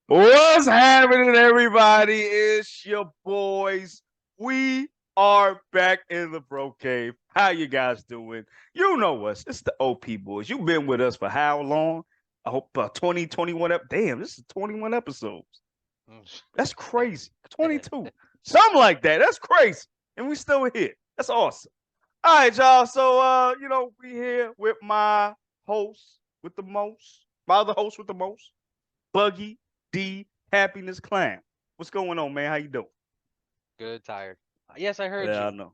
What's happening, everybody? It's your boys. We are back in the bro cave. How you guys doing? You know us. It's the OP boys. You've been with us for how long? I hope 20, 21 Damn, this is 21 episodes. That's crazy. 22. Something like that. That's crazy. And we still here. That's awesome. All right, y'all. So we here with my host with the most, my other host with the most. Buggy D Happiness Clown. What's going on, man? How you doing? Good, tired. Yes, I heard Yeah, I you. know.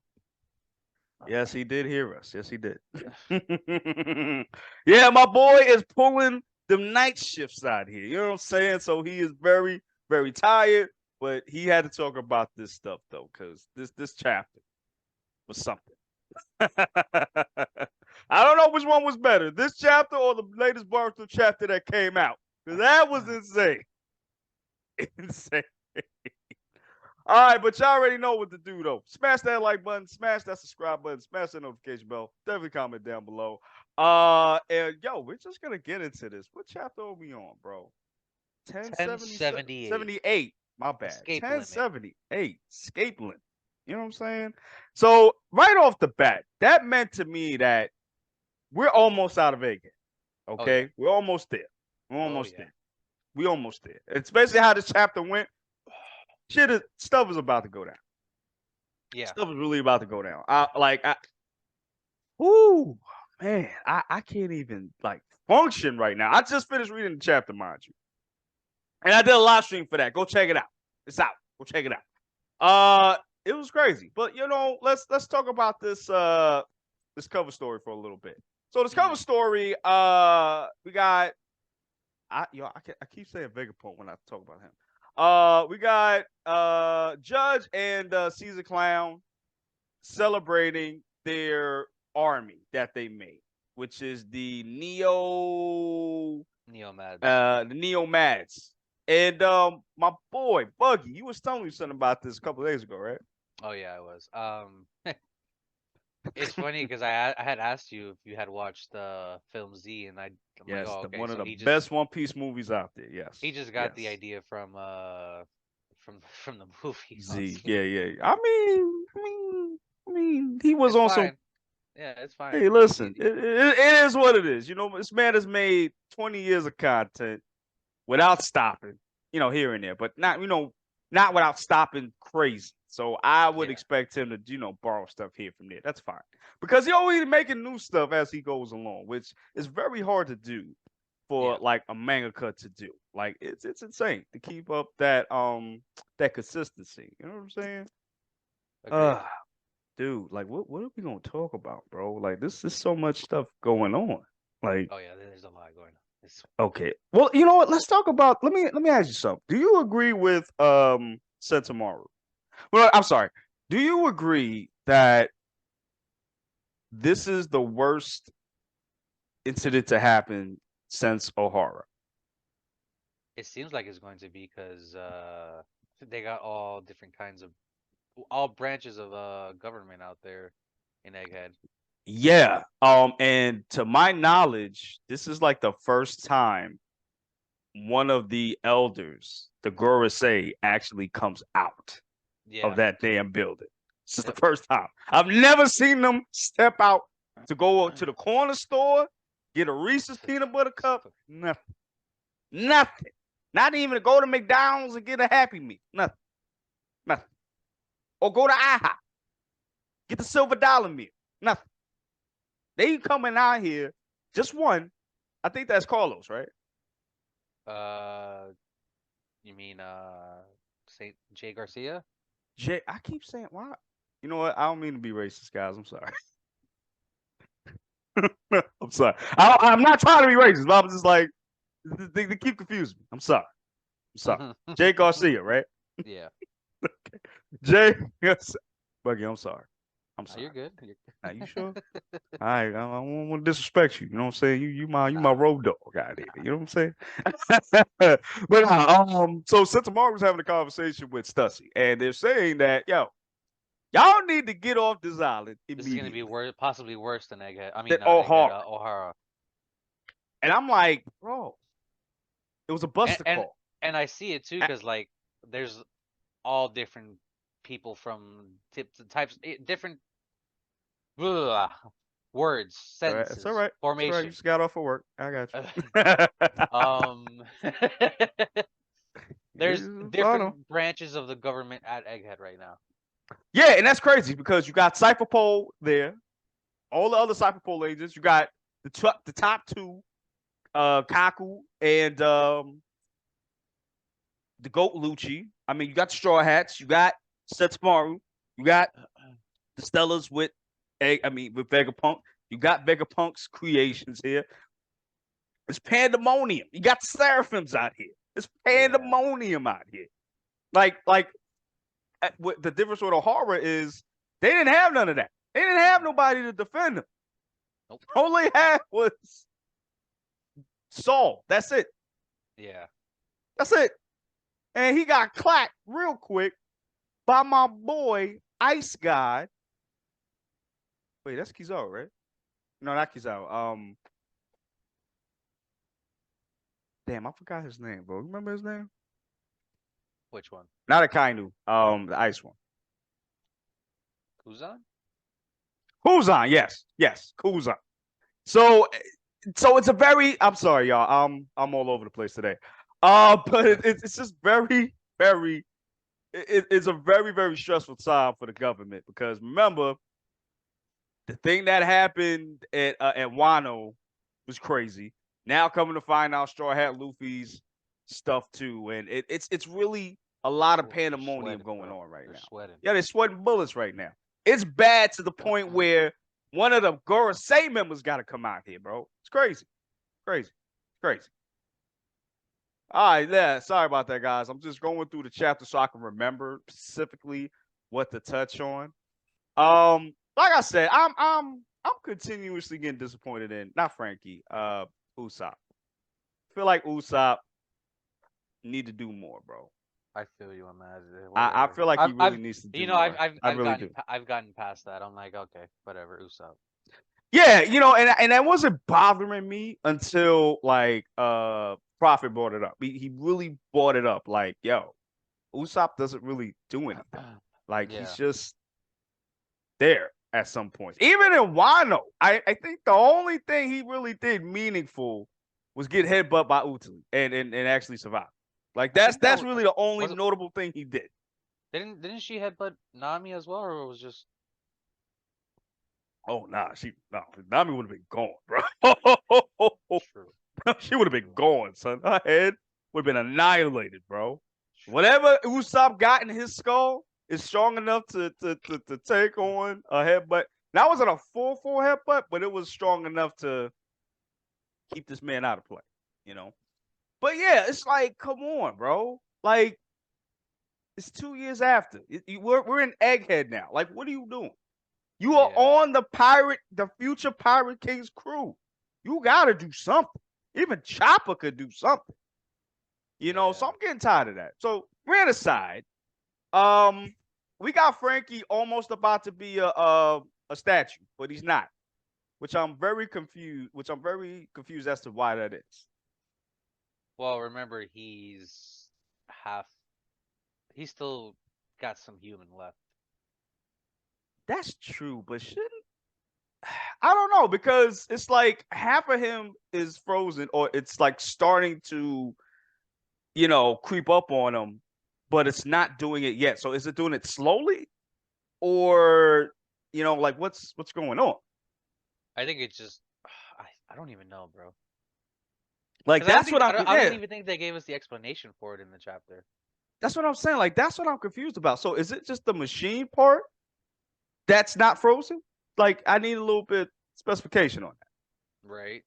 Yes, he did hear us. Yes, he did. Yeah, my boy is pulling the night shifts out here. You know what I'm saying? So he is very, very tired, but he had to talk about this stuff though, because this chapter was something. I don't know which one was better, this chapter or the latest Boruto chapter that came out. Because that was insane. Insane. All right, but y'all already know what to do though. Smash that like button, smash that subscribe button, smash that notification bell. Definitely comment down below. And yo, we're just gonna get into this. What chapter are we on, bro? 1070 1078. 78. My bad. Escape limit. 1078. Escape limit. You know what I'm saying? So right off the bat, that meant to me that we're almost out of Vegas. Oh yeah. Okay, we're almost there. We're Oh almost yeah. there. We almost there. Especially how this chapter went. Stuff is about to go down. Yeah. Stuff is really about to go down. Whoo, man, I can't even like function right now. I just finished reading the chapter, mind you, and I did a live stream for that. Go check it out. It's out. Go check it out. It was crazy, but let's talk about this cover story for a little bit. So this cover Mm. story, we got I keep saying Vegapunk when I talk about him. We got Judge and Caesar Clown celebrating their army that they made, which is Neomads. the Neo Mads. And my boy Buggy, you was telling me something about this a couple of days ago, right? Oh yeah, I was. It's funny because I had asked you if you had watched the film Z, and I'm like, Yes, oh okay, one of so the he just best One Piece movies out there. he Yes, just got the yes. idea from the movie on Z, Z. yeah, yeah. I mean, he was It's on some. fine. Yeah, it's fine. Hey, listen, it is what it is. This man has made 20 years of content without stopping, here and there, but not without stopping crazy. So I would Yeah. expect him to, borrow stuff here from there. That's fine because he always making new stuff as he goes along, which is very hard to do for Yeah. like a mangaka to do. Like it's insane to keep up that consistency. You know what I'm saying? Agreed. Uh dude, like what are we gonna talk about, bro? Like this is so much stuff going on. Like Oh yeah, there's a lot going on. It's okay. Well, you know what? Let's talk about let me ask you something. Do you agree with Sentamaru? Well, I'm sorry. Do you agree that this is the worst incident to happen since O'Hara? It seems like it's going to be because they got all different kinds of all branches of government out there in Egghead. Yeah. And to my knowledge, this is like the first time one of the elders, the Gorosei, actually comes out of Yeah. that damn building. This is the Yep. first time. I've never seen them step out to go to the corner store, get a Reese's peanut butter cup. Nothing. Nothing. Not even to go to McDonald's and get a Happy Meal. Nothing. Nothing. Or go to IHOP. Get the silver dollar meal. Nothing. They coming out here. Just one. I think that's Carlos, right? Uh, you mean Saint Jay Garcia? Jay, I keep saying why. You know what? I don't mean to be racist, guys. I'm sorry. I'm sorry. I'm not trying to be racist, but I'm just like they keep confusing me. I'm sorry. I'm sorry. Jay Garcia, right? Yeah. Jay, yes. Buggy, I'm sorry. I'm You're sorry. good. You're... Now you sure? I don't want to disrespect you. You know what I'm saying? You my Nah. road dog out there. You know what I'm saying? But so Sentamaru was having a conversation with Stussy, and they're saying that y'all need to get off this island This is gonna be immediately. worse, possibly worse than Egghead. I That mean, not all Egghead. hard. O'Hara. And I'm like, bro, it was a And buster and call. and I see it too, because like there's all different people from types, different blah, words, All right, it's all sentences, right. It's all right. You formation. just got off of work. I got you. Um, there's It's I know. different branches of the government at Egghead right now. Yeah, and that's crazy because you got Cypher Pole there, all the other Cypher Pole agents. You got the top two, Kaku and the Goat Lucci. I mean, you got the Straw Hats, you got Setsmaru, you got the Stellas with with Vegapunk. You got Vegapunk's creations here. It's pandemonium. You got the Seraphims out here. It's pandemonium out here. Like what the difference with the horror is they didn't have none of that. They didn't have nobody to defend them. Nope. All they had was Saul. That's it. Yeah. That's it. And he got clapped real quick by my boy Ice God. Wait, that's Kizaru, right? No, not Kizaru. Damn, I forgot his name, bro. Remember his name? Which one? Not a Kainu. The ice one. Kuzan? Kuzan, yes, Kuzan. So it's a very. I'm sorry, y'all. I'm all over the place today. But it's just very, very. It's a very, very stressful time for the government because remember, the thing that happened at Wano was crazy. Now coming to find out Straw Hat Luffy's stuff too, and it's really a lot of pandemonium going on right now. Sweating. Yeah, they're sweating bullets right now. It's bad to the point where one of the Gorosei members got to come out here, bro. It's crazy, crazy, crazy. All right, yeah. Sorry about that, guys. I'm just going through the chapter so I can remember specifically what to touch on. Like I said, I'm continuously getting disappointed in not Frankie, Usopp. I feel like Usopp need to do more, bro. I feel you on that. I feel like he really needs to do more. I really do. I've gotten past that. I'm like, okay, whatever, Usopp. Yeah, and that wasn't bothering me until like Prophet brought it up. He really brought it up. Like, yo, Usopp doesn't really do anything. Like he's just there at some points. Even in Wano, I think the only thing he really did meaningful was get headbutt by Utali and actually survive. Like that's really the only notable thing he did. Didn't she headbutt Nami as well, or it was just? Oh nah, Nami would have been gone, bro. True. She would have been gone, son. Her head would have been annihilated, bro. Whatever Usopp got in his skull is strong enough to take on a headbutt. That wasn't a full headbutt, but it was strong enough to keep this man out of play, you know. But yeah, it's like, come on, bro. Like, it's 2 years after. We're in Egghead now. Like, what are you doing? You are on the future Pirate King's crew. You gotta do something. Even Chopper could do something. You know, so I'm getting tired of that. So rant aside, we got Frankie almost about to be a statue, but he's not. Which I'm very confused as to why that is. Well, remember he's still got some human left. That's true, but shouldn't I don't know because it's like half of him is frozen or it's like starting to creep up on him, but it's not doing it yet. So is it doing it slowly or like what's going on? I think it's just I don't even know, bro. Like that's what I don't even think they gave us the explanation for it in the chapter. That's what I'm saying. Like that's what I'm confused about. So is it just the machine part that's not frozen? Like I need a little bit specification on that. Right.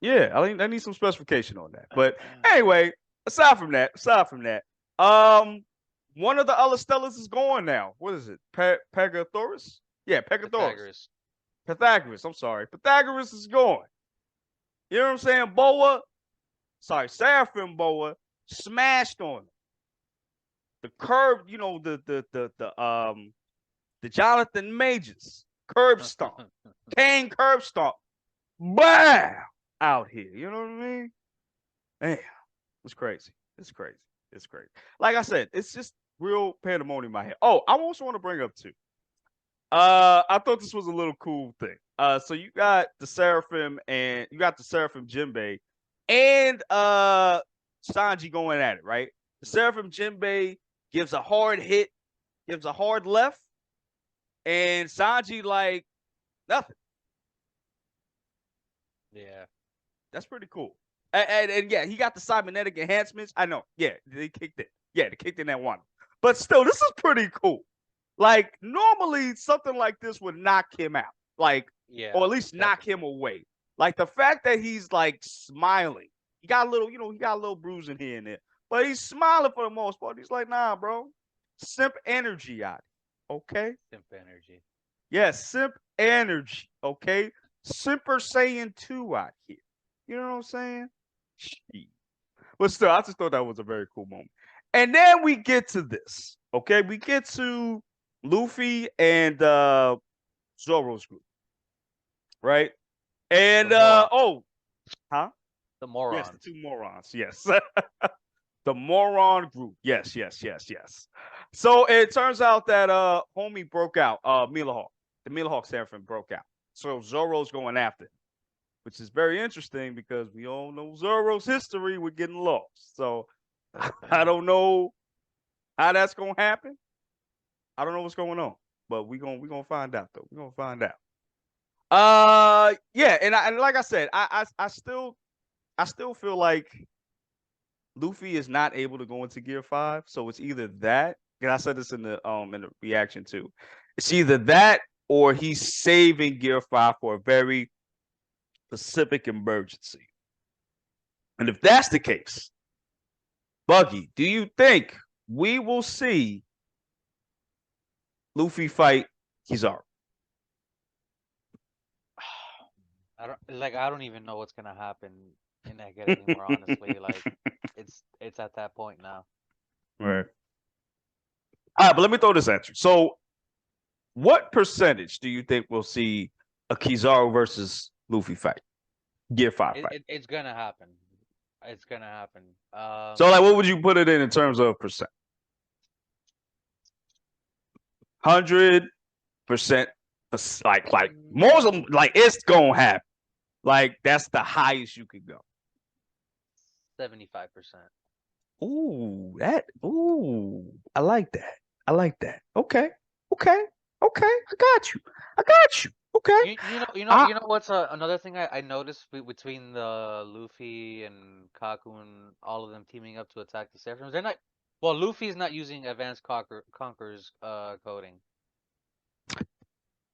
Yeah, I need some specification on that. But anyway, aside from that, one of the other Stellas is gone now. What is it? Pythagoras? Yeah, Pythagoras. I'm sorry. Pythagoras is gone. You know what I'm saying? Seraphim Boa smashed on him. The curb, the Jonathan Majors curb stomp, Kane curb stomp, bam, out here. You know what I mean? Man, it's crazy. It's crazy. It's great. Like I said, it's just real pandemonium in my head. Oh, I also want to bring up too. I thought this was a little cool thing. So you got the Seraphim and you got the Seraphim Jinbei and Sanji going at it, right? The Mm. Seraphim Jinbei gives a hard hit, gives a hard left, and Sanji like nothing. Yeah. That's pretty cool. And yeah, he got the cybernetic enhancements. I know. Yeah, they kicked it. Yeah, they kicked in that one. But still, this is pretty cool. Like normally something like this would knock him out. Like, or Yeah. at least knock him Definitely. away. Like the fact that he's like smiling. He got a little, he got a little bruising here and there. But he's smiling for the most part. He's like, nah, bro. Simp energy out. Okay? Simp energy. Yes, simp energy. Okay? Simper Saiyan 2 out here. You know what I'm saying? Shit. But still, I just thought that was a very cool moment. And then we get to this. Okay, we get to Luffy and Zoro's group, right? The And moron. huh? The Yes, the morons. two morons. Yes. The moron group. Yes, yes, yes, yes. So it turns out that homie broke out, Mila Hawk. The Mila Hawk Seraphim broke out. So Zoro's going after him, which is very interesting because we all know Zoro's history with getting lost. So I don't know how that's gonna happen. I don't know what's going on, but we gonna find out though. We're gonna find out. Yeah, and like I said, I still feel like Luffy is not able to go into Gear 5, so it's either that, and I said this in the reaction too. It's either that or he's saving Gear 5 for a very specific emergency. And if that's the case, Buggy, do you think we will see Luffy fight Kizaru? I don't even know what's gonna happen in that get anymore, honestly. Like it's at that point now. Right. All right, but let me throw this at you. So, what percentage do you think we'll see a Kizaru versus Luffy fight? Gear 5 fight. It's gonna happen. It's gonna happen. So, like, what would you put it in terms of percent? 100%. Like most of them, like it's gonna happen. Like that's the highest you could go. 75%. Ooh, I like that. I like that. Okay. Okay. Okay. I got you. I got you. Okay. I You know what's another thing I noticed between the Luffy and Kaku and all of them teaming up to attack the Seraphims? They're not. Well, Luffy's not using Advanced Conqueror's coding.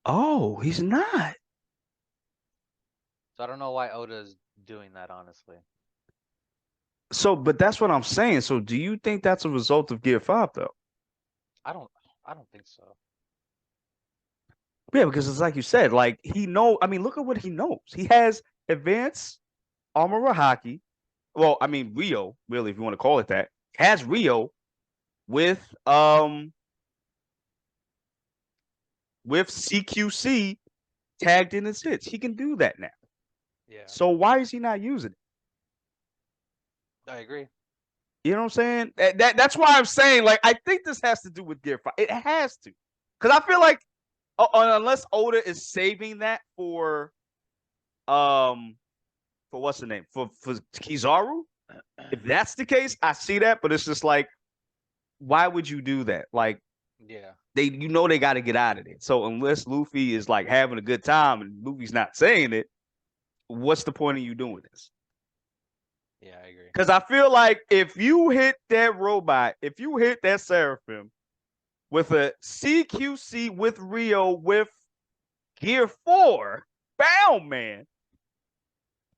Oh, he's not. So I don't know why Oda's doing that, honestly. So, but that's what I'm saying. So, do you think that's a result of Gear 5 though? I don't I don't think so. Yeah, because it's like you said, like he know. I mean, look at what he knows. He has advanced armor hockey. Well, I mean Rio, really, if you want to call it that, has Rio with with CQC tagged in his hits. He can do that now. Yeah, So why is he not using it? I agree. You know what I'm saying? That's why I'm saying, like, I think this has to do with Gear 5. It has to. Because I feel like unless Oda is saving that for what's the name? For Kizaru, if that's the case, I see that, but it's just like, why would you do that? Like Yeah, they got to get out of it. So unless Luffy is like having a good time and Luffy's not saying it, what's the point of you doing this? yeah, I agree. Because I feel like if you hit that robot, if you hit that Seraphim with a CQC with Rio with Gear 4, bound man,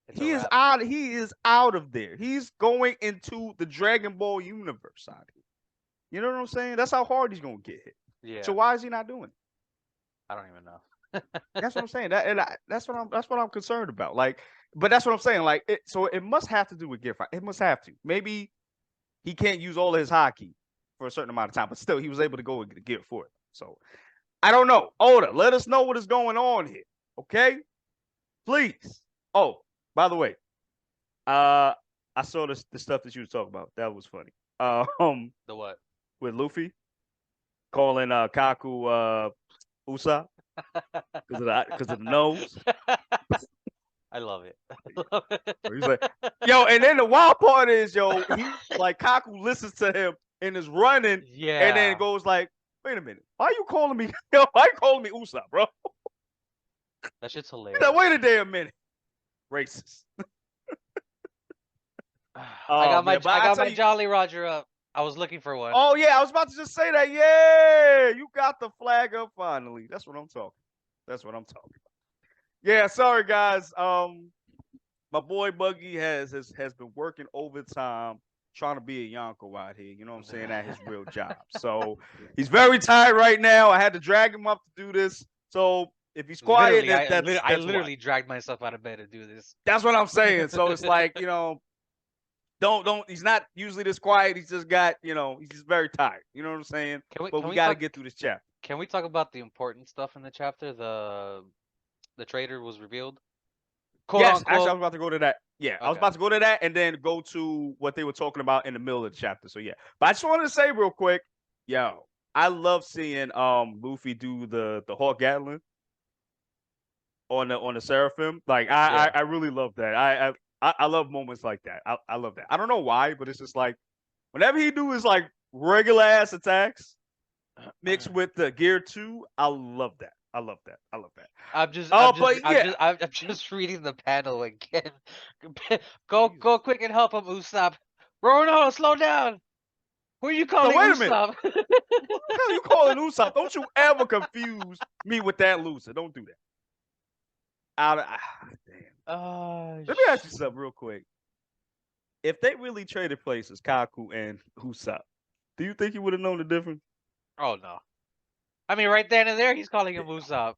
It's a he is wrap. out. He is out of there. He's going into the Dragon Ball universe out here. You know what I'm saying? That's how hard he's gonna get hit. So Yeah, why is he not doing it? I don't even know. That's what I'm saying. That's what I'm concerned about. Like, but that's what I'm saying. Like, so it must have to do with Gear 5. It must have to. Maybe he can't use all of his hockey for a certain amount of time, but still he was able to go and get for it. So I don't know. Oda, let us know what is going on here. Okay? Please. Oh, by the way, I saw the stuff that you were talking about. That was funny. The what? with Luffy calling Kaku Usa because of the nose. I love it. I love So he's like, it. yo, and then the wild part is, yo, he like Kaku listens to him and is running, and then Yeah, goes like, wait a minute, why you calling me? Yo, why you calling me Usa, bro? that shit's He's like, wait a hilarious. damn minute, racist. Yeah, but I I got tell my you, Jolly Roger up. I was looking for one. oh yeah, I was about to just say that. Yeah, you got the flag up finally. That's what I'm talking. That's what I'm talking about. Yeah, sorry guys. My boy Buggy has been working overtime trying to be a Yonko out here. You know what I'm saying? At his real job. So he's very tired right now. I had to drag him up to do this. So if he's quiet, Literally, that, that's I that's why. literally dragged myself out of bed to do this. That's what I'm saying. So it's like, don't he's not usually this quiet. He's just got, he's just very tired. You know what I'm saying? But Can we we gotta talk? get through this chapter. Can we talk about the important stuff in the chapter? The traitor was revealed, quote Yes, actually I unquote. was about to go to that. Yeah, I was Okay. about to go to that and then go to what they were talking about in the middle of the chapter. So yeah. But I just wanted to say real quick, yo, I love seeing Luffy do the Hawk Gatling on the Seraphim. Like Yeah. I really love that. I love moments like that. I love that. I don't know why, but it's just like whenever he do his like regular ass attacks mixed with the gear 2, I love that. I love that. I love that. Oh, but yeah. I'm just reading the panel again. Jesus. Go quick and help him, Usopp. Rono, slow down. Who are you So calling wait a minute. Usopp? Who the hell you calling Usopp? Don't you ever confuse me with that loser. Don't do that. Damn. Oh, Let me ask you something real quick. If they really traded places, Kaku and Usopp, do you think you would have known the difference? oh no. I mean, right then and there, he's calling him Usopp.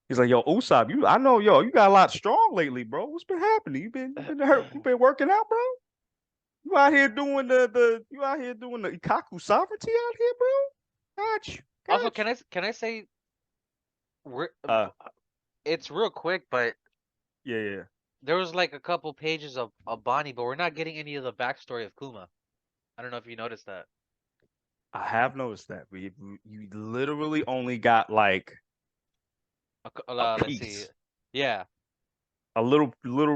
He's like, yo, Usopp, I know, yo, you got a lot strong lately, bro. What's been happening? You been hurt? You been working out, bro? You out here doing you out here doing the Ikaku sovereignty out here, bro? Got you, Also, got you. can I say, re- Uh, it's real quick, but yeah, yeah. there was like a couple pages of Bonnie, but we're not getting any of the backstory of Kuma. I don't know if you noticed that. I have noticed that. You literally only got like a Let's see. piece, Yeah, a little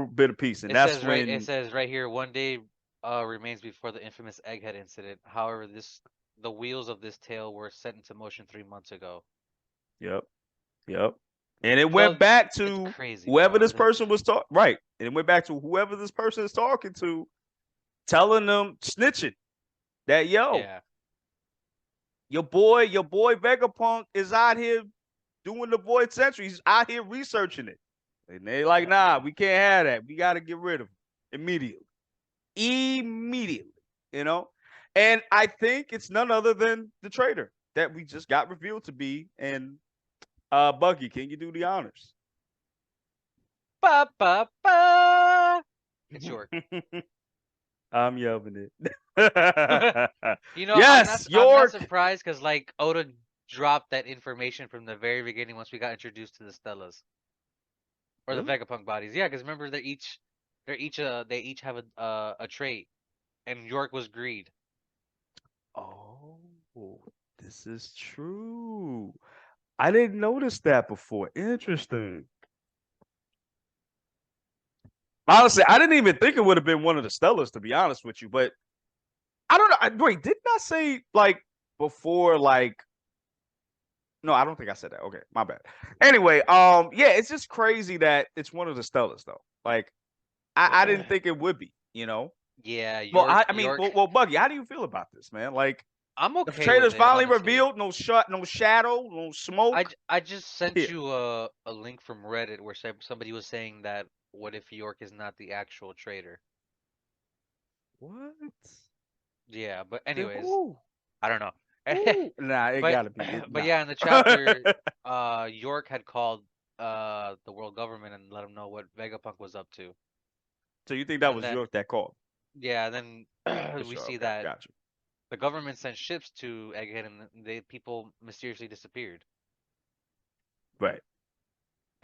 bit of piece, and that's it when. says right here, one day remains before the infamous Egghead incident. However, the wheels of this tale were set into motion 3 months ago. Yep, yep. And it went So back it's to crazy, whoever bro. this person was talking. Right, and it went back to whoever this person is talking to, telling them snitching that yo, Yeah. your boy Vegapunk is out here doing the Void Century. He's out here researching it. And they like, nah, we can't have that. We got to get rid of him immediately. Immediately, you know? And I think it's none other than the traitor that we just got revealed to be. And Buggy, can you do the honors? Ba ba ba. It's York. I'm yelling it. You know, Yes, I'm not York. surprised because like Oda dropped that information from the very beginning once we got introduced to the Stellas or the Really? Vegapunk bodies. Yeah, because remember they each have a trait, and York was greed. Oh, this is true. I didn't notice that before. Interesting. Honestly, I didn't even think it would have been one of the Stellas, to be honest with you. But I don't know. Wait, didn't I say like before? Like, no, I don't think I said that. Okay, my bad. Anyway, yeah, it's just crazy that it's one of the Stellas, though. Like, I didn't think it would be. Yeah, Well, I mean, York. Buggy, how do you feel about this, man? Like, I'm the okay with trailer's it, finally honestly. revealed. No shadow, no smoke. I just sent Here, you a link from Reddit where somebody was saying that what if York is not the actual traitor? what? Yeah, but Then anyways, who? I don't know. Who? Nah, it But gotta be it. but Nah. yeah, in the chapter, York had called the world government and let them know what Vegapunk was up to. So you think that And was then York that called? yeah, then For we sure. see Okay, that got you. the government sent ships to Egghead and they people mysteriously disappeared. Right,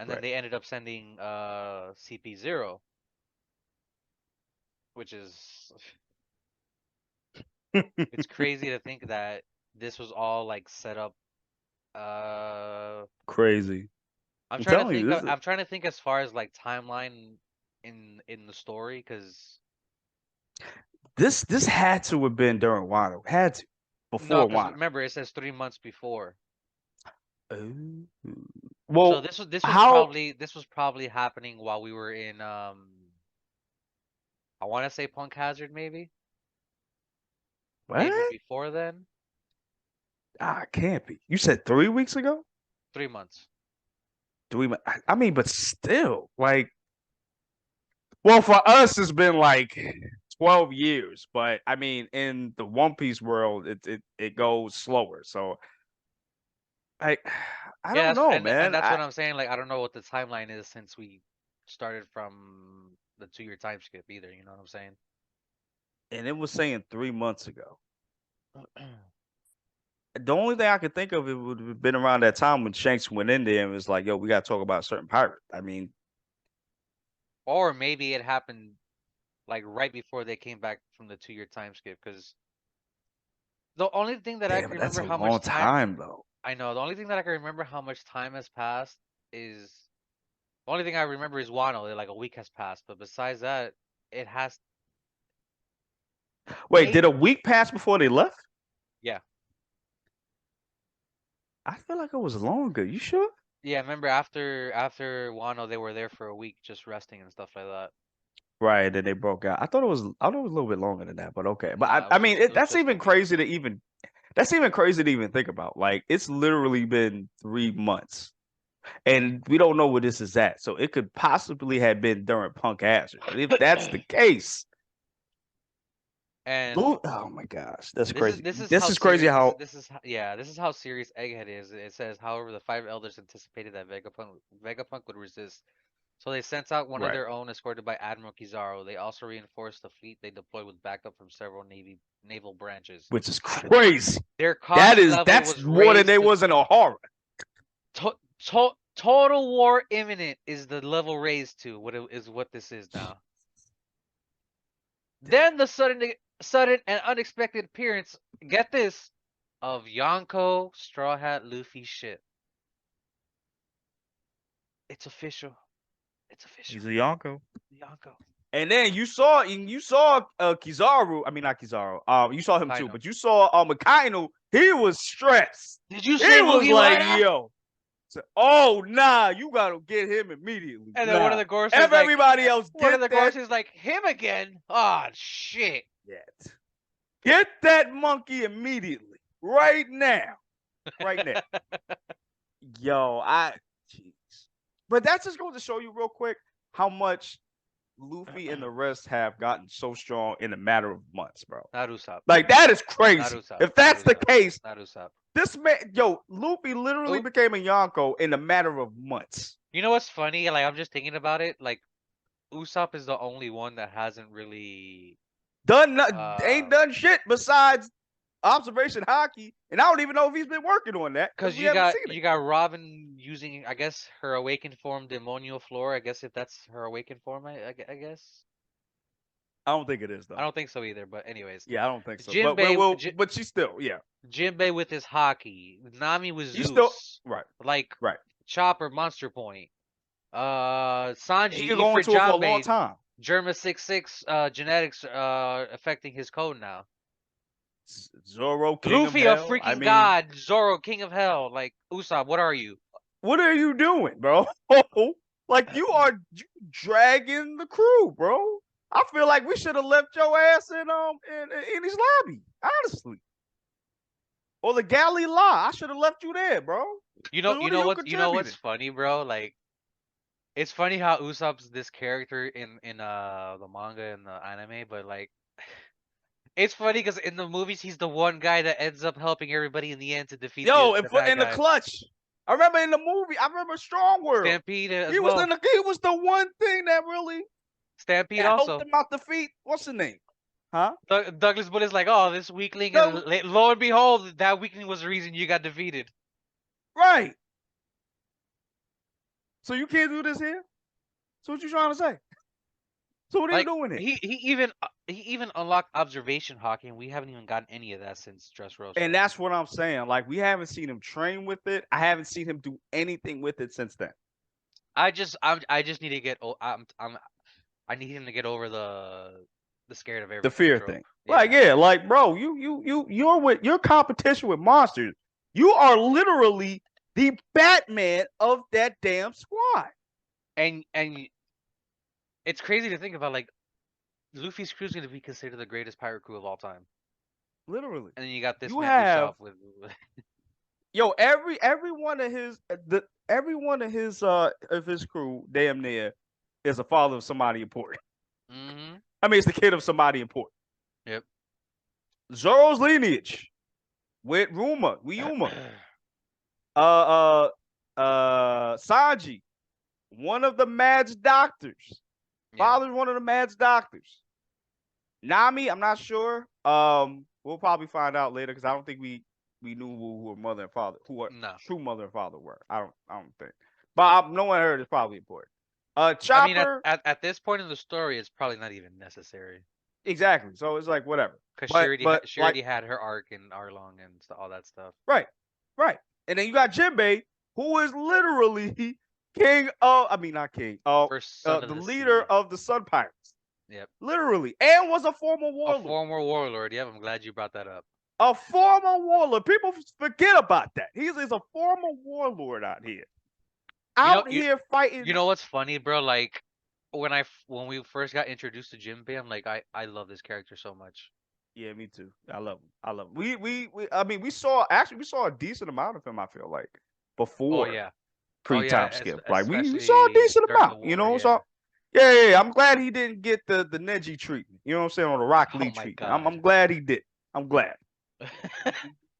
And then right. they ended up sending CP0, which is It's crazy to think that this was all like set up. Uh, Crazy. I'm telling you, this is I'm trying to think as far as like timeline in the story, because this had to have been during Wano. Had to no, before because Wano. remember it says 3 months before. Ooh. So Well, how? this was probably happening while we were in I want to say Punk Hazard, maybe What? before then. Ah, it can't be. You said 3 weeks ago. 3 months. I mean, but still, like, well, for us, it's been like 12 years. But I mean, in the One Piece world, it goes slower. So I I Yeah, don't know, and man. that's what I'm saying. Like I don't know what the timeline is since we started from the 2 year time skip either. You know what I'm saying? And it was saying 3 months ago. The only thing I could think of, it would have been around that time when Shanks went in there and was like, "Yo, we got to talk about a certain pirate." I mean, Or maybe it happened like right before they came back from the 2 year time skip. Because the only thing that I damn can it, that's remember a how long much time time though. I know, the only thing that I can remember how much time has passed is the only thing I remember is Wano. Like a week has passed, but besides that, it has Wait, did a maybe week pass before they left? yeah. I feel like it was longer. You sure? Yeah, remember after Wano they were there for a week just resting and stuff like that. Right, then they broke out. I thought it was a little bit longer than that, but okay. But No, I mean, it was that's just a even week. crazy to even that's even crazy to even think about. Like, it's literally been 3 months, and we don't know where this is at. So it could possibly have been during Punk Hazard. And if that's the case, And oh my gosh, that's this is crazy. this is This how is crazy serious how yeah, this is how serious Egghead is. It says, however, the five elders anticipated that Vegapunk would resist. So they sent out one of right, their own, escorted by Admiral Kizaru. They also reinforced the fleet they deployed with backup from several naval branches. which is crazy. Their cost level That's was more than they raised to was in a horror. total war imminent is the level raised to is what this is now. Damn. Then the sudden and unexpected appearance, get this, of Yonko Straw Hat Luffy ship. It's official. It's official. He's a Yonko. Yonko. And then you saw Kizaru. I mean, not Kizaru. You saw him too, Kaino. but you saw Makainu. He was stressed. Did you He say was Mugi like, Lighter? "Yo, oh nah, you gotta get him immediately. And then one of Nah, the Gorsons like, everybody else one of get the that. Gorsons like, him again? Ah, shit. Yet. Get that monkey immediately, right now, right now." Yo, jeez. But that's just going to show you real quick how much Luffy and the rest have gotten so strong in a matter of months, bro. Not Usopp. Like, that is crazy. Not Usopp. If Not that's the Usopp. case, Not Usopp. this man, yo, Luffy literally Oh, became a Yonko in a matter of months. you know what's funny? Like I'm just thinking about it. Like Usopp is the only one that hasn't really Ain't uh done shit besides observation hockey, and I don't even know if he's been working on that because because we haven't seen it. you got Robin using, I guess, her awakened form Demonio Floor. I guess if that's her awakened form, I guess. I don't think it is I though. don't think so either, but anyways. Yeah, I don't think so. But Jinbei but she's still, yeah, Jinbei with his hockey, Nami with he's still Zeus, right, like right. Chopper Monster Point, He Sanji could go Ifrit into it for a long Janbei, time. Germa 66 genetics affecting his code now. Zoro, King of Luffy a Hell. I freaking mean, god, Zoro King of Hell. Like Usopp, what are you? what are you doing, bro? Like, you dragging the crew, bro. I feel like we should have left your ass in his lobby, honestly, or the galley la. I should have left you there, bro. Because what are you You know what's contributing? funny, bro? Like it's funny how Usopp's this character in the manga and the anime, but like it's funny because in the movies he's the one guy that ends up helping everybody in the end to defeat Yo, the bad in the guy. clutch. I remember in the movie. I remember Strong World. Stampede as well. He was the one thing that really Stampede helped also. him out the feet. What's the name? Huh? Douglas Budd is like, oh, this weakling, and Doug, lo and behold, that weakling was the reason you got defeated. right. So you can't do this here? So what you trying to say? So what are you Like doing here? he even unlocked observation hockey, and we haven't even gotten any of that since Dressrosa. And that's what I'm saying. Like, we haven't seen him train with it. I haven't seen him do anything with it since then. I just need to get I need him to get over the scared of The everything fear trope. thing. Like, Yeah. yeah, like, bro, you're with your competition with monsters. You are literally the Batman of that damn squad. And it's crazy to think about, like, Luffy's crew's gonna be considered the greatest pirate crew of all time. Literally. And then you got this You man have Usopp with yo, every one of his every one of his crew, damn near, is a father of somebody important. Mhm. I mean, it's the kid of somebody important. Yep. Zoro's lineage with Ryuma, uh, Sanji, one of the Mad's doctors. Yeah. Father's one of the Mad's doctors. Nami, I'm not sure. We'll probably find out later because I don't think we knew who her mother and father, who her No. true mother and father were. I don't think. But no one heard is probably important. I mean, Chopper, at this point in the story, it's probably not even necessary exactly. So it's like whatever. because But she like already had her arc in Arlong and all that stuff. right, right. And then you got Jinbei, who is literally king of, I mean not king, First son of the the leader sea. of the Sun Pirates, Yep. literally, and was a former A warlord. former warlord. Yep. I'm glad you brought that up. A former warlord. People forget about that. He's a former warlord out here. You know, Out here you fighting. know what's funny, bro? Like when we first got introduced to Jinbei, I'm like, I love this character so much. Yeah, me too. I love him. I love him. I mean, we saw a decent amount of him, I feel like, Oh before yeah. Oh yeah. pre-time skip. Like we saw a Especially decent during amount, the you war. know. Yeah. So yeah. I'm glad he didn't get the Neji treatment. You know what I'm saying? Or the Rock Oh Lee my treatment. god. I'm glad he did. I'm glad. We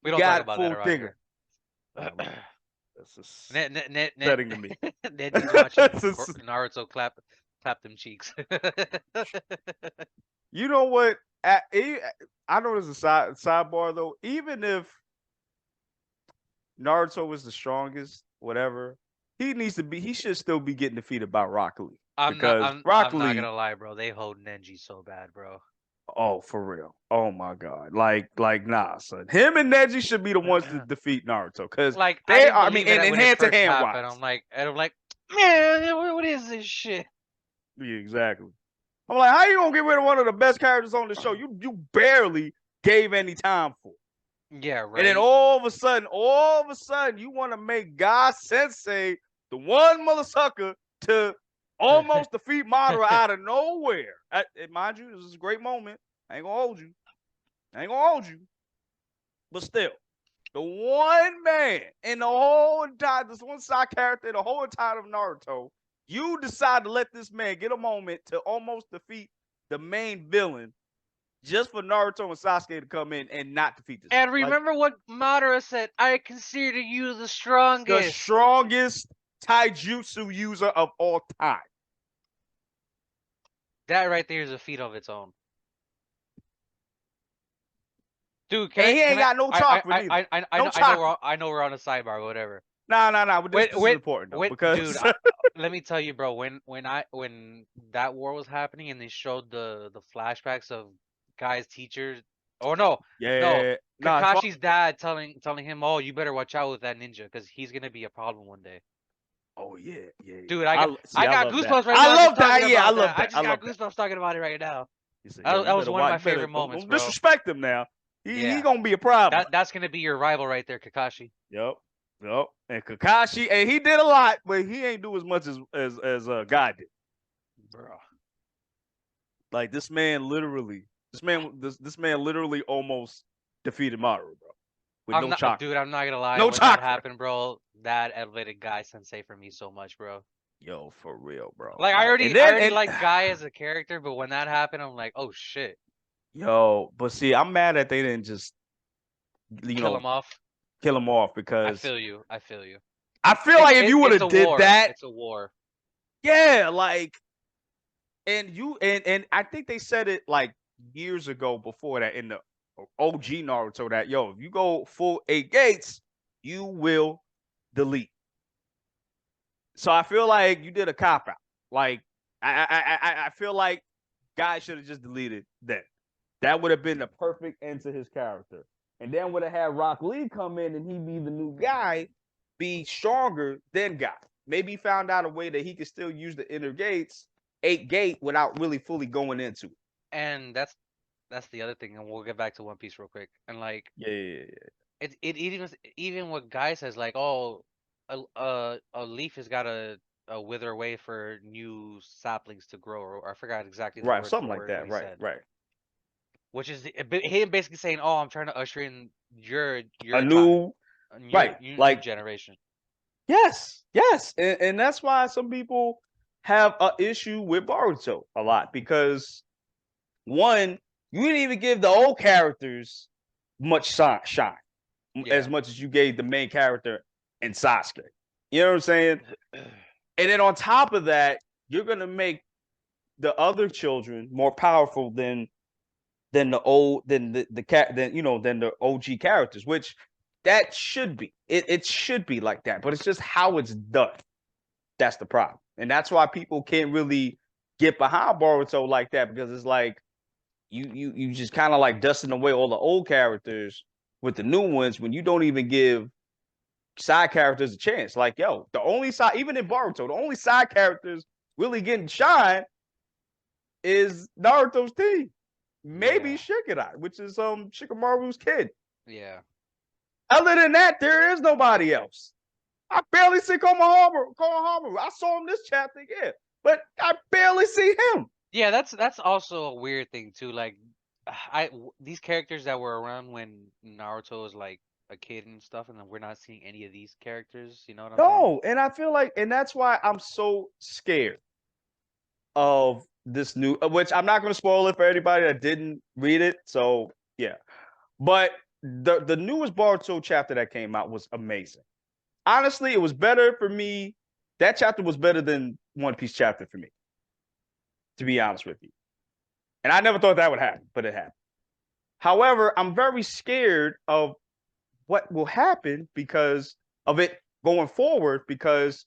He don't talk got about that full around thinger. here. Um, that's just Net upsetting to me. Neji's watching That's just- Naruto clap them cheeks. You know what? I know there's a sidebar though. Even if Naruto was the strongest, whatever, he should still be getting defeated by Rock Lee because Rock I'm not Lee. gonna lie, bro. They hold Nenji so bad, bro. Oh, for real. Oh my god. Like nah, son. Him and Neji should be the ones to defeat Naruto because Like I they didn't are. I mean, believe it in when it hand to first hand happened. wise. I'm like, man, what is this shit? Yeah, exactly. I'm like, how you gonna get rid of one of the best characters on the show? You barely gave any time for. Yeah, And then right. all of a sudden, you want to make God Sensei the one mother sucker to almost defeat Madara out of nowhere. Mind you, this is a great moment. I ain't gonna hold you. But still, the one man in the whole entire, this one side character, the whole entire of Naruto, you decide to let this man get a moment to almost defeat the main villain just for Naruto and Sasuke to come in and not defeat this. And Like, remember what Madara said? I consider you the the strongest. strongest taijutsu user of all time. That right there is a feat of its own. Dude, And he ain't got no chakra neither. No chakra. I know we're on a sidebar, whatever. Nah. But this is important though When, dude, because let me tell you, bro. When that war was happening and they showed the flashbacks of Guy's teachers, or no, yeah, nah, Kakashi's dad telling him, "Oh, you better watch out with that ninja because he's gonna be a problem one day." oh yeah. Dude, I I got love that. goosebumps right I now just love that. talking Yeah, I about love that. I that. just I got love that. goosebumps talking about it right now. He said, "Yo, you That was better one of watch. my You better favorite moments, don't bro. disrespect him now. He Yeah, gonna be a problem." that's gonna be your rival right there, Kakashi. Yep. And Kakashi, and he did a lot, but he ain't do as much as God did. Bro. Like this man literally almost defeated Maru, bro, with I'm no not, chakra. dude. I'm not gonna lie. No When that chakra. happened, bro, that elevated Guy Sensei for me so much, bro. Yo, for real, bro. Like And I then already like Guy as a character, but when that happened, I'm like, oh shit, yo, but see, I'm mad that they didn't just you kill know him off. kill him off I because feel you. I feel you. I feel like if you would It's a have did war. that, It's a war. yeah, like and I think they said it like years ago before that in the OG Naruto that yo, if you go full 8 gates, you will delete. So I feel like you did a cop out. Like I feel like Guy should have just deleted that. That would have been the perfect end to his character. And then would have had Rock Lee come in and he be the new guy, be stronger than Guy. Maybe he found out a way that he could still use the inner gates, 8 gate, without really fully going into it. And that's the other thing, and we'll get back to One Piece real quick. And like, Yeah. it even what Guy says, like, oh, a leaf has got a wither away for new saplings to grow, or I forgot exactly Right, the something like wording that. he Right, said, right. which is him basically saying, oh, I'm trying to usher in your A time, new, your right, new like, generation. yes, and that's why some people have an issue with Boruto a lot because one, you didn't even give the old characters much shine Yeah. as much as you gave the main character in Sasuke. You know what I'm saying? And then on top of that, you're gonna make the other children more powerful than the old the cat than the OG characters, which that should be. It should be like that, but it's just how it's done. That's the problem. And that's why people can't really get behind Boruto like that, because it's like you just kind of like dusting away all the old characters with the new ones when you don't even give side characters a chance. Like, yo, the only side, even in Boruto, the only side characters really getting shine is Naruto's team. Maybe Yeah. Shikadai, which is Shikamaru's kid. Yeah. Other than that, there is nobody else. I barely see Konohamaru. I saw him this chapter, yeah, but I barely see him. Yeah, that's also a weird thing too. Like, these characters that were around when Naruto was like a kid and stuff, and then we're not seeing any of these characters. You know what I'm saying? No, and I feel like, and that's why I'm so scared of this new, which I'm not going to spoil it for anybody that didn't read it. So yeah, but the newest Boruto chapter that came out was amazing. Honestly, it was better for me. That chapter was better than One Piece chapter for me, to be honest with you. And I never thought that would happen, but it happened. However, I'm very scared of what will happen because of it going forward, because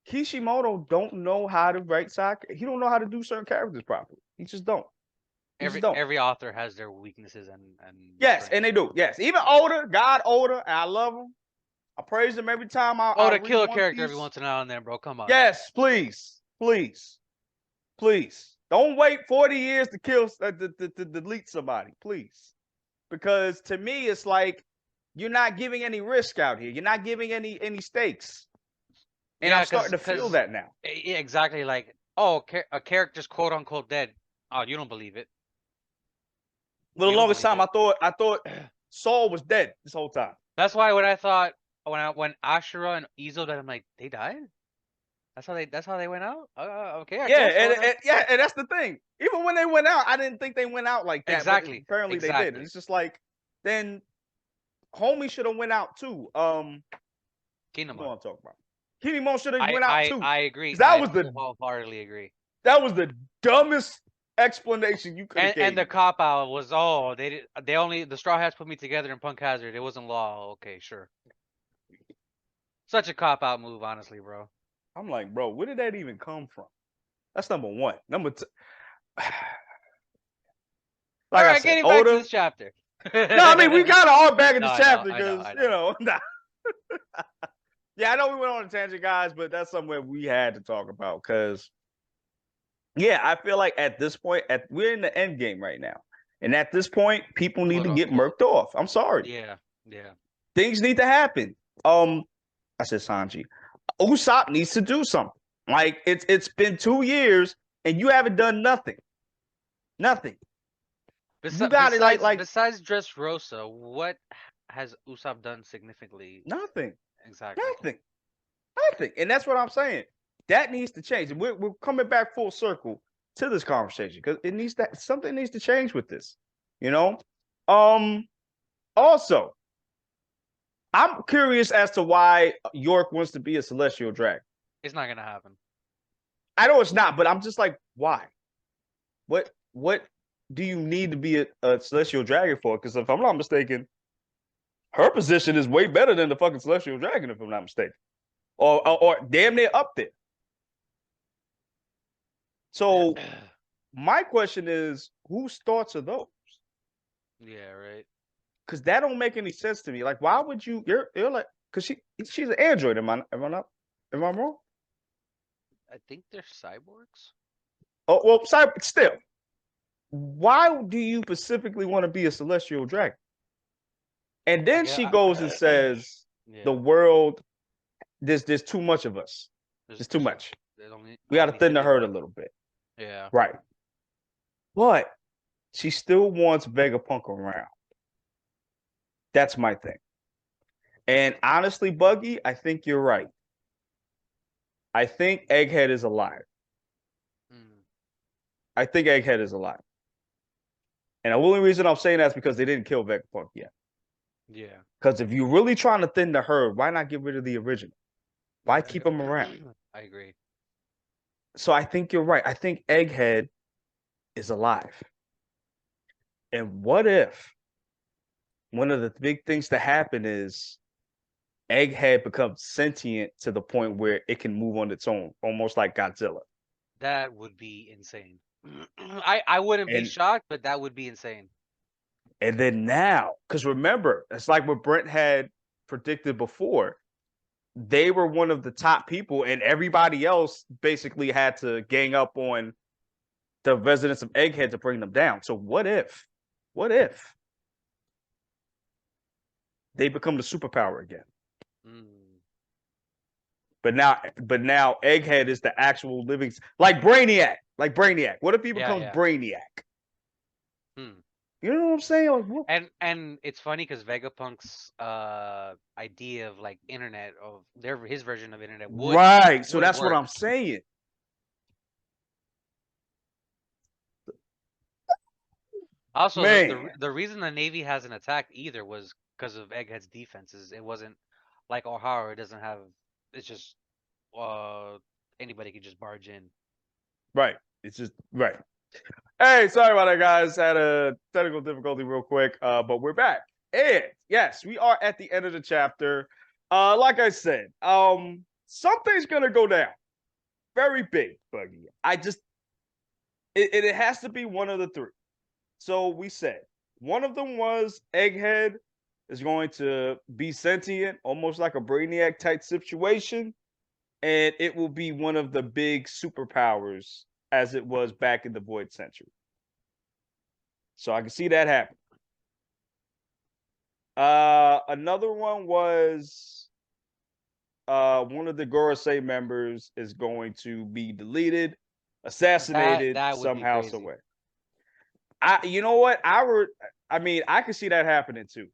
Kishimoto don't know how to write soccer. He don't know how to do certain characters properly. He just don't. He just don't. Every author has their weaknesses and Yes, and strengths. they do. Yes, even older, God older, and I love him. I praise him every time Oh, I to read kill a One character every Piece. once in a while and then, bro. Come on. Yes, please, please, please. Don't wait 40 years to kill to delete somebody, please. Because to me, it's like you're not giving any risk out here. You're not giving any stakes. And I'm Yeah, starting to feel that now. yeah, exactly. Like, oh, a character's quote unquote dead. Oh, you don't believe it. For the You don't longest believe time, it. I thought Saul was dead this whole time. That's why when I thought when Ashura and Izo that I'm like, they died. That's how they went out. Okay, I Yeah, guess so then. and that's the thing. Even when they went out, I didn't think they went out like that, but Exactly. apparently they did. Exactly. It's just like, then homie should have went out too. What Kinemon. I'm talking about. Kinemon should have went out too. I agree. 'Cause I wholeheartedly agree. that was the dumbest explanation you could have And gave the me. cop out was, oh, they only, the Straw Hats put me together in Punk Hazard. It wasn't law. Okay, sure. Such a cop out move, honestly, bro. I'm like, bro, where did that even come from? That's number one. Number two, All like I right, said, getting back to older. this chapter. No, I mean we kind of are back in No, this I know, chapter I know, because I know. yeah, I know we went on a tangent, guys, but that's somewhere we had to talk about because yeah, I feel like at this point, we're in the end game right now, and at this point, people need Quote to get unquote. murked off. I'm sorry, Yeah, yeah. things need to happen. I said Sanji, Usopp needs to do something. Like it's been 2 years and you haven't done nothing. Nothing. You got it like Besides Dressrosa, what has Usopp done significantly? nothing. Exactly. Nothing. Nothing. And that's what I'm saying. That needs to change. And we're coming back full circle to this conversation because something needs to change with this. You know? Also, I'm curious as to why York wants to be a celestial dragon. It's not gonna happen. I know it's not, but I'm just like, why? What do you need to be a celestial dragon for? Because if I'm not mistaken, her position is way better than the fucking celestial dragon, if I'm not mistaken, or damn near up there. So my question is, whose thoughts are those? Yeah, right. Because that don't make any sense to me. Like, why would you? You're like, because she's an android. Am I not? Am I wrong? I think they're cyborgs. Oh well, sorry, still. Why do you specifically want to be a celestial dragon? And I then get. she goes and says, "The Yeah. world, there's too much of us. There's too There's much. it We got to only thin needs the to be herd a one. little bit." Yeah. Right. But she still wants Vegapunk around. That's my thing. And honestly, Buggy, I think you're right. I think Egghead is alive. Mm. I think Egghead is alive. And the only reason I'm saying that is because they didn't kill Vegapunk yet. Yeah. Because if you're really trying to thin the herd, why not get rid of the original? Why keep him around? I agree. So I think you're right. I think Egghead is alive. And what if one of the big things to happen is Egghead becomes sentient to the point where it can move on its own, almost like Godzilla. That would be insane. I wouldn't be And shocked, but that would be insane. and then now, because remember, it's like what Brent had predicted before. They were one of the top people, and everybody else basically had to gang up on the residents of Egghead to bring them down. So what if they become the superpower again? Mm. But now Egghead is the actual living, like Brainiac. Like Brainiac. What if he Yeah, becomes yeah. Brainiac? Hmm. You know what I'm saying? Like, what? And it's funny because Vegapunk's idea of like internet of his version of internet Right. So would that's what work. I'm saying. Also, Man. the reason the Navy hasn't attacked either was because of Egghead's defenses. It wasn't like O'Hara doesn't have. It's just uh anybody could just barge in. Right. It's just right. Hey, sorry about that, guys. Had a technical difficulty real quick, but we're back. And yes, we are at the end of the chapter. Like I said, something's gonna go down. Very big, Buggy. It has to be one of the three. So we said one of them was Egghead is going to be sentient, almost like a Brainiac type situation, and it will be one of the big superpowers as it was back in the Void Century. So I can see that happen. Another one was one of the Gorosei members is going to be deleted, assassinated That would be somehow, some crazy. way. You know what? I mean, I could see that happening too.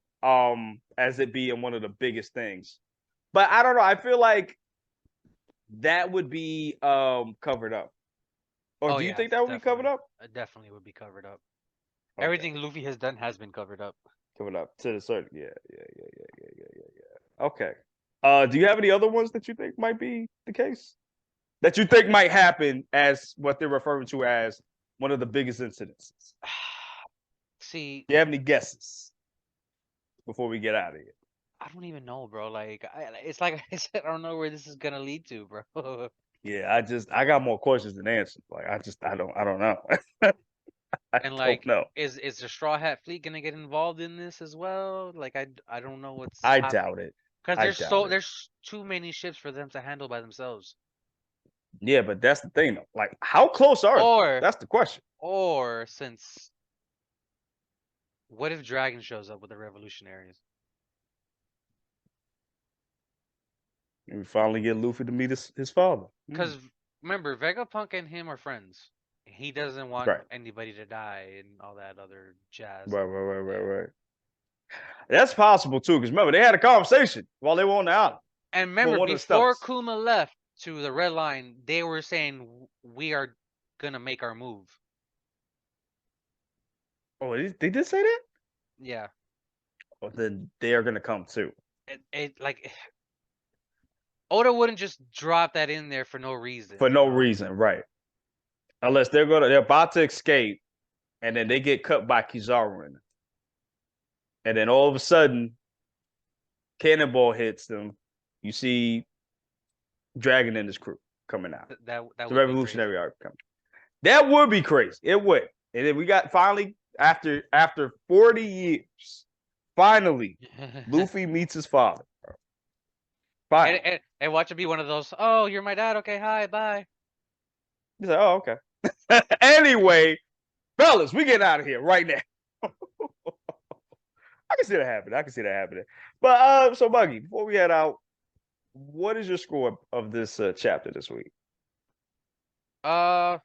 As it being one of the biggest things. But I don't know. I feel like that would be covered up. Or Oh do you yeah, think that would be covered definitely. up? Definitely would be covered up. Okay, Everything Luffy has done has been covered up. covered up to the certain. Yeah. Okay. Do you have any other ones that you think might be the case? That you think might happen as what they're referring to as one of the biggest incidences? See, Do you have any guesses before we get out of here? I don't even know, bro. It's like I said, I don't know where this is gonna lead to, bro. Yeah, I got more questions than answers. Like I don't know. I And don't like, know. is the Straw Hat Fleet gonna get involved in this as well? Like, I don't know what's I happening doubt it. because I doubt it. there's too many ships for them to handle by themselves. Yeah, but that's the thing though. Like, how close are they? Or That's the question. or since what if Dragon shows up with the revolutionaries? And we finally get Luffy to meet his father. Because remember, Vegapunk and him are friends. He doesn't want Right. anybody to die and all that other jazz. Right. That's possible too, because remember they had a conversation while they were on the island. And Well, remember, one of the before Stellas. Kuma left to the Red Line, they were saying we are gonna make our move. Oh, they did say that? Yeah, Well, then they are gonna come too. it like Oda wouldn't just drop that in there for no reason, For you no know. reason, right. Unless they're about to escape and then they get cut by Kizaru. And then all of a sudden, Cannonball hits them. You see Dragon and his crew coming out. That The would be Revolutionary crazy. Army coming. That would be crazy. It would. And then we got finally after 40 years, finally, Luffy meets his father. and, Finally. and watch it be one of those. Oh, you're my dad. Okay, hi, bye. He's like, oh, okay. Anyway, fellas, we get out of here right now. I can see that happening. I can see that happening. But so Buggy, before we head out, what is your score of this chapter this week? Uh,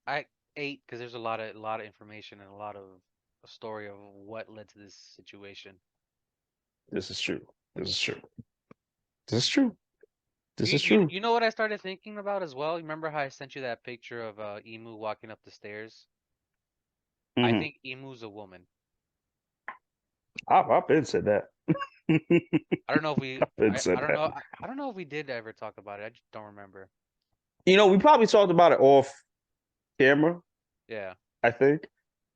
I 8 because there's a lot of information and a story of what led to this situation. This is true. This is true. This is true. This You is you true. you know what I started thinking about as well? Remember how I sent you that picture of Emu walking up the stairs? I Mm-hmm. think Emu's a woman. I've been said that. I don't know if we I've been I said don't that. know I don't know if we did ever talk about it. I just don't remember. We probably talked about it off camera, Yeah. I think.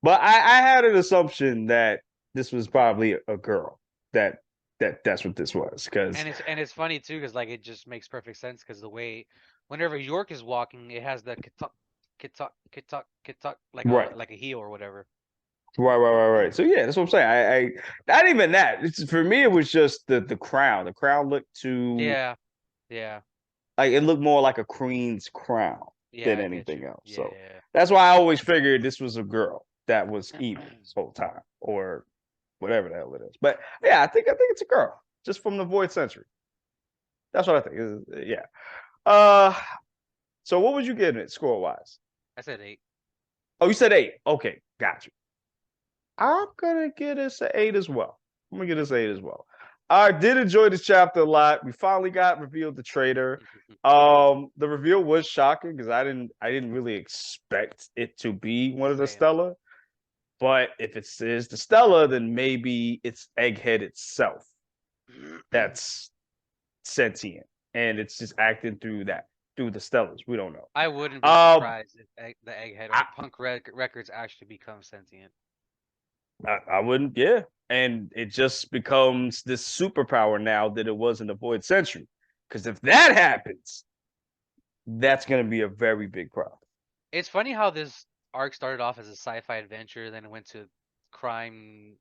But I had an assumption that this was probably a girl. That that's what this was. Because And it's funny too because like it just makes perfect sense because the way whenever York is walking, it has the kitok kitok kitok kitok right. like a heel or whatever. Right. So yeah, that's what I'm saying. I not even that. For me, it was just the crown. The crown looked too Yeah. Yeah. like it looked more like a queen's crown Yeah, than I get anything you. else. Yeah, So yeah. that's why I always figured this was a girl that was evil this whole time, or whatever the hell it is. But yeah, I think it's a girl, just from the Void Century. That's what I think. Yeah. Uh, so what would you give it score wise? I said 8. Oh, you said 8. Okay, got you. I'm gonna get us an 8 as well. I'm gonna get us 8 as well. I did enjoy this chapter a lot. We finally got revealed the traitor. The reveal was shocking because I didn't really expect it to be one of the Same. Stella. But if it is the Stella, then maybe it's Egghead itself that's sentient and it's just acting through the Stellas. We don't know. I wouldn't be Um, surprised if the Egghead I, or Records actually become sentient. I wouldn't, yeah. And it just becomes this superpower now that it was in the Void Century. Because if that happens, that's going to be a very big problem. It's funny how this arc started off as a sci-fi adventure, then it went to crime,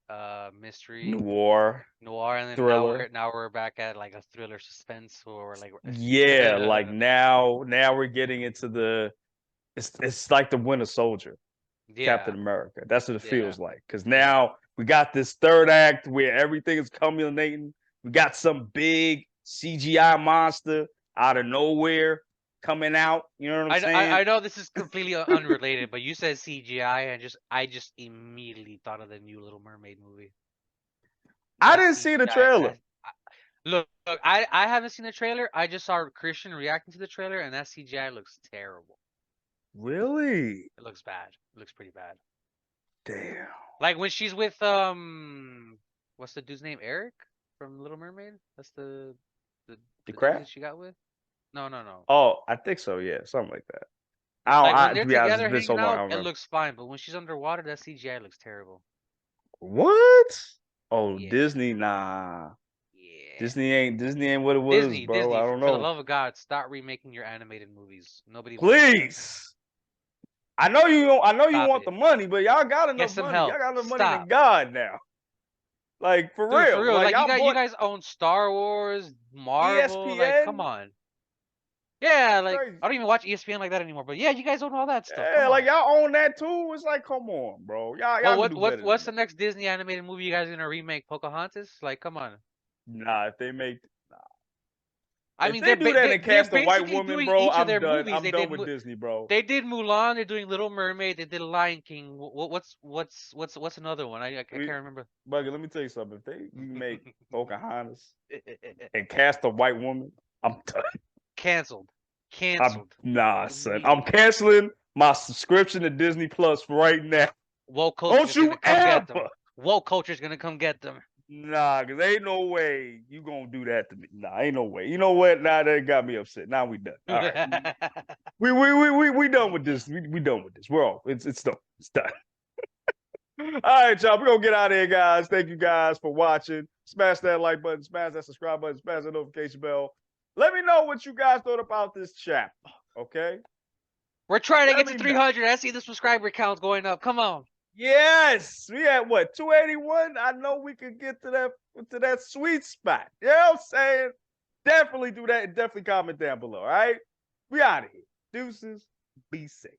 mystery, Noir, noir, and then thriller. now we're back at like a thriller suspense or like Yeah, like now we're getting into it's like the Winter Soldier, yeah, Captain America. That's what it yeah, feels like. Because yeah. now we got this third act where everything is culminating. We got some big CGI monster out of nowhere coming out. You know what I'm saying? I know this is completely unrelated, but you said CGI and I just immediately thought of the new Little Mermaid movie. I That didn't see the CGI, trailer. that look, I haven't seen the trailer. I just saw Christian reacting to the trailer, and that CGI looks terrible. Really? It looks bad. It looks pretty bad. Damn. Like when she's with what's the dude's name? Eric from Little Mermaid. That's the The the dude crap? that she got with. No, no, no. Oh, I think so. Yeah, something like that. Like when To they're be honest, it's together been so hanging long. I out, don't it remember. looks fine. But when she's underwater, that CGI looks terrible. What? Oh, Yeah, Disney, nah. yeah. Disney ain't what it was, Disney, bro. I Disney, don't for the know. love of God, stop remaking your animated movies. Nobody wants that. Please. I know you don't, I know you Stop want it. the money, but y'all got Get enough some money. Y'all help. got enough money than Stop. God now. Like for Dude, for real. real, Like like y'all you bought guys own Star Wars, Marvel, like come ESPN. on. Yeah, like Crazy. I don't even watch ESPN like that anymore. But yeah, you guys own all that stuff. Yeah, Come like on. y'all own that too. It's like, come on, bro. Y'all Well, can do better than what's the that. next Disney animated movie you guys gonna remake? Pocahontas? Like, come on. Nah, I if mean, they do that and they're cast a white basically woman, doing bro, each of I'm their done. movies. I'm done with Disney, bro. They did Mulan. They're doing Little Mermaid. They did Lion King. What's another one? I can't remember. Buggy, let me tell you something. If they remake Pocahontas and cast a white woman, I'm done. Canceled. I'm Canceled. nah, son. I'm Immediately. canceling my subscription to Disney Plus right now. Woke culture Don't is gonna you come get them. ever. Woke culture is gonna come get them. Nah, cause ain't no way you gonna do that to me. Nah, ain't no way. You know what? Nah, that got me upset. Now we done. All right. We done with this. We done with this. We're all it's done. It's done. All right, y'all. We're gonna get out of here, guys. Thank you guys for watching. Smash that like button, smash that subscribe button, smash that notification bell. Let me know what you guys thought about this chapter. Okay. We're trying to Let get to me know. 300. I see the subscriber count going up. Come on. Yes, we at what 281. I know we could get to that sweet spot. You know what I'm saying? Definitely do that and definitely comment down below. All right, we out of here. Deuces. Be safe.